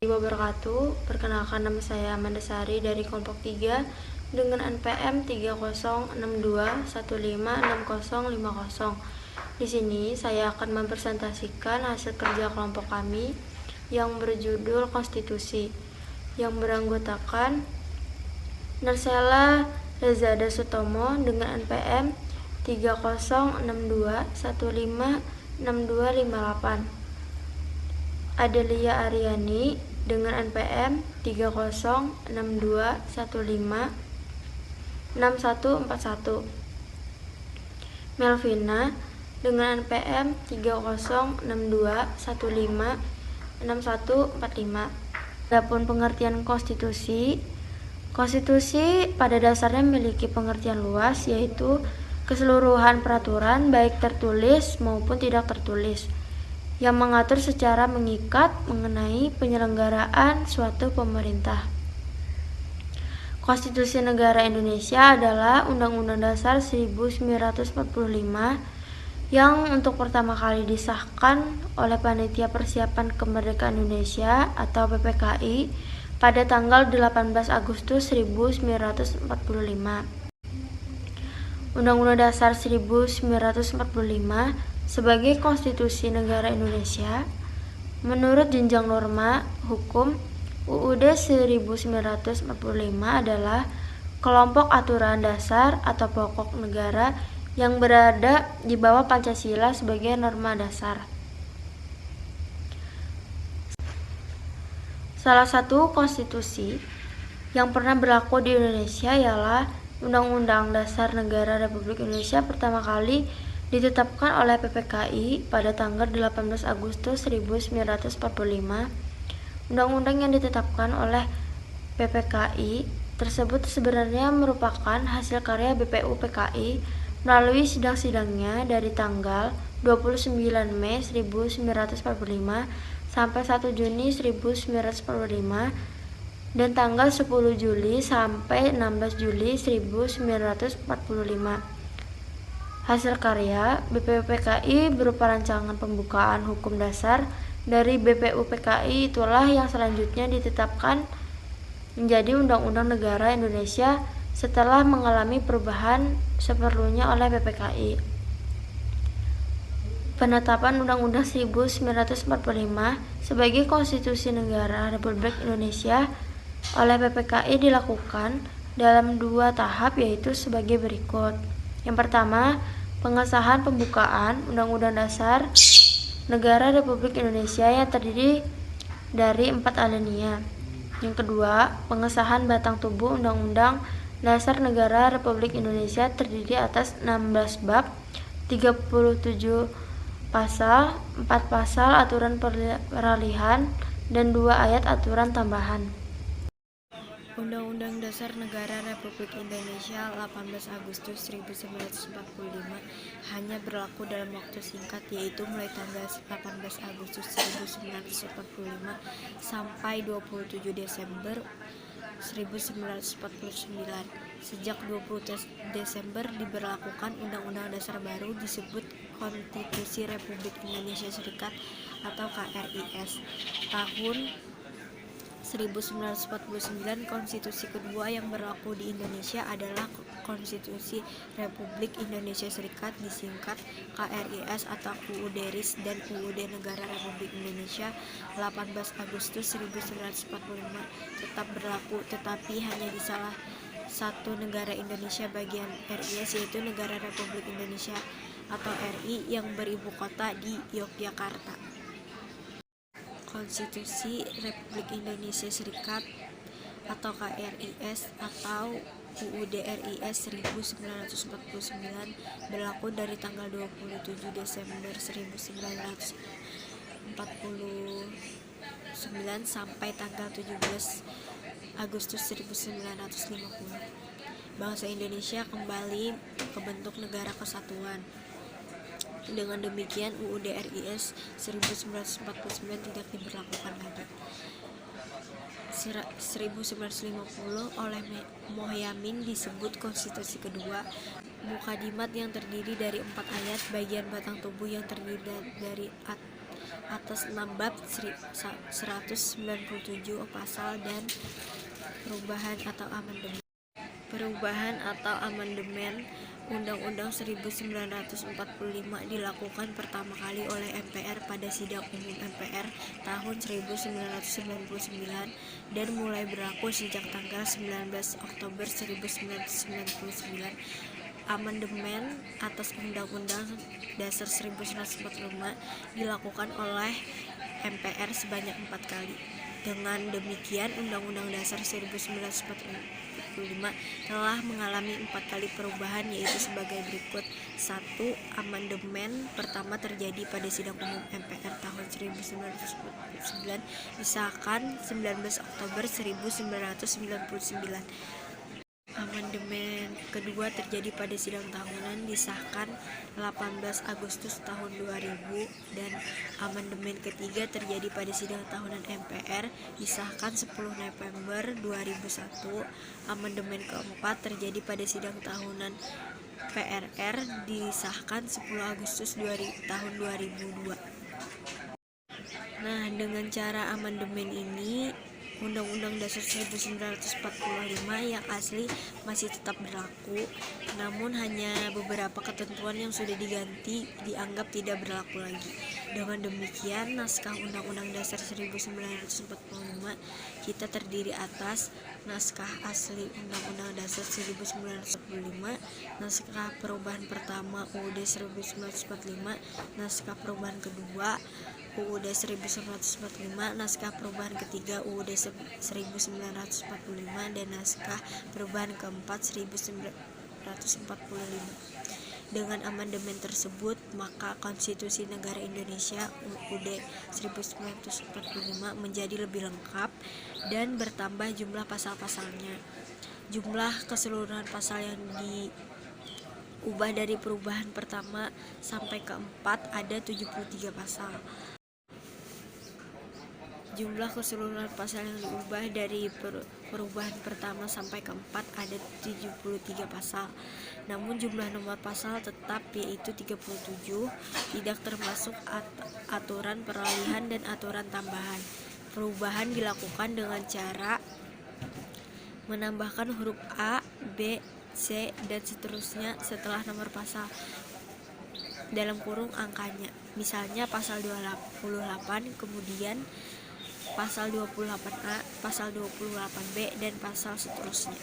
Wabarakatuh. Perkenalkan, nama saya Amanda Sari dari kelompok 3 dengan NPM 3062156050. Di sini saya akan mempresentasikan hasil kerja kelompok kami yang berjudul Konstitusi, yang beranggotakan Narsela Rezada Sutomo dengan NPM 3062156258, Adelia Aryani dengan NPM 3062156141, Melvina dengan NPM 3062156145. Adapun pengertian konstitusi, konstitusi pada dasarnya memiliki pengertian luas, yaitu keseluruhan peraturan baik tertulis maupun tidak tertulis yang mengatur secara mengikat mengenai penyelenggaraan suatu pemerintah. Konstitusi Negara Indonesia adalah Undang-Undang Dasar 1945 yang untuk pertama kali disahkan oleh Panitia Persiapan Kemerdekaan Indonesia atau PPKI pada tanggal 18 Agustus 1945. Undang-Undang Dasar 1945 sebagai Konstitusi Negara Indonesia menurut jenjang norma hukum UUD 1945 adalah kelompok aturan dasar atau pokok negara yang berada di bawah Pancasila sebagai norma dasar. Salah satu konstitusi yang pernah berlaku di Indonesia ialah Undang-Undang Dasar Negara Republik Indonesia pertama kali ditetapkan oleh PPKI pada tanggal 18 Agustus 1945. Undang-undang yang ditetapkan oleh PPKI tersebut sebenarnya merupakan hasil karya BPU PKI melalui sidang-sidangnya dari tanggal 29 Mei 1945 sampai 1 Juni 1945 dan tanggal 10 Juli sampai 16 Juli 1945. Hasil karya BPU PKI berupa rancangan pembukaan hukum dasar dari BPU PKI itulah yang selanjutnya ditetapkan menjadi Undang-Undang Negara Indonesia setelah mengalami perubahan seperlunya oleh PPKI. Penetapan Undang-Undang 1945 sebagai Konstitusi Negara Republik Indonesia oleh PPKI dilakukan dalam 2 tahap, yaitu sebagai berikut. Yang pertama, pengesahan pembukaan Undang-Undang Dasar Negara Republik Indonesia yang terdiri dari 4 alinea. Yang kedua, pengesahan batang tubuh Undang-Undang Dasar Negara Republik Indonesia terdiri atas 16 bab, 37 pasal, 4 pasal aturan peralihan, dan 2 ayat aturan tambahan. Undang-Undang Dasar Negara Republik Indonesia 18 Agustus 1945 hanya berlaku dalam waktu singkat, yaitu mulai tanggal 18 Agustus 1945 sampai 27 Desember 1949. Sejak 20 Desember diberlakukan Undang-Undang Dasar baru disebut Konstitusi Republik Indonesia Serikat atau KRIS. Tahun 1949, konstitusi kedua yang berlaku di Indonesia adalah Konstitusi Republik Indonesia Serikat, disingkat KRIS atau UUD RIS, dan UUD Negara Republik Indonesia 18 Agustus 1945 tetap berlaku, tetapi hanya di salah satu negara Indonesia bagian RIS, yaitu Negara Republik Indonesia atau RI yang beribu kota di Yogyakarta. Konstitusi Republik Indonesia Serikat atau KRIS atau UUD RIS 1949 berlaku dari tanggal 27 Desember 1949 sampai tanggal 17 Agustus 1950. Bangsa Indonesia kembali ke bentuk negara kesatuan. Dengan demikian, UUD RIS 1949 tidak diberlakukan lagi. 1950 oleh Mohyamin disebut konstitusi kedua. Mukadimat yang terdiri dari 4 ayat, bagian batang tubuh yang terdiri dari atas 6 bab 197 pasal dan perubahan atau amandemen Undang-Undang 1945 dilakukan pertama kali oleh MPR pada Sidang Umum MPR tahun 1999 dan mulai berlaku sejak tanggal 19 Oktober 1999. Amandemen atas Undang-Undang Dasar 1945 dilakukan oleh MPR sebanyak 4 kali. Dengan demikian, Undang-Undang Dasar 1945 telah mengalami 4 kali perubahan, yaitu sebagai berikut. 1. Amandemen pertama terjadi pada Sidang Umum MPR tahun 1949 disahkan 19 Oktober 1999. Amandemen kedua terjadi pada sidang tahunan disahkan 18 Agustus tahun 2000 dan amandemen ketiga terjadi pada sidang tahunan MPR disahkan 10 November 2001. Amandemen keempat terjadi pada sidang tahunan PRR disahkan 10 Agustus tahun 2002. Nah, dengan cara amandemen ini Undang-Undang Dasar 1945 yang asli masih tetap berlaku, namun hanya beberapa ketentuan yang sudah diganti dianggap tidak berlaku lagi. Dengan demikian, naskah Undang-Undang Dasar 1945 kita terdiri atas naskah asli Undang-Undang Dasar 1945, naskah perubahan pertama UUD 1945, naskah perubahan kedua UUD 1945, naskah perubahan ketiga UUD 1945, dan naskah perubahan keempat 1945. Dengan amandemen tersebut, maka Konstitusi Negara Indonesia UUD 1945 menjadi lebih lengkap dan bertambah jumlah pasal-pasalnya. Jumlah keseluruhan pasal yang diubah dari perubahan pertama sampai keempat ada 73 pasal. Jumlah keseluruhan pasal yang diubah dari perubahan pertama sampai keempat ada 73 pasal. Namun jumlah nomor pasal tetap, yaitu 37, tidak termasuk aturan peralihan dan aturan tambahan. Perubahan dilakukan dengan cara menambahkan huruf A, B, C, dan seterusnya setelah nomor pasal dalam kurung angkanya. Misalnya pasal 28, kemudian pasal 28A, pasal 28B, dan pasal seterusnya.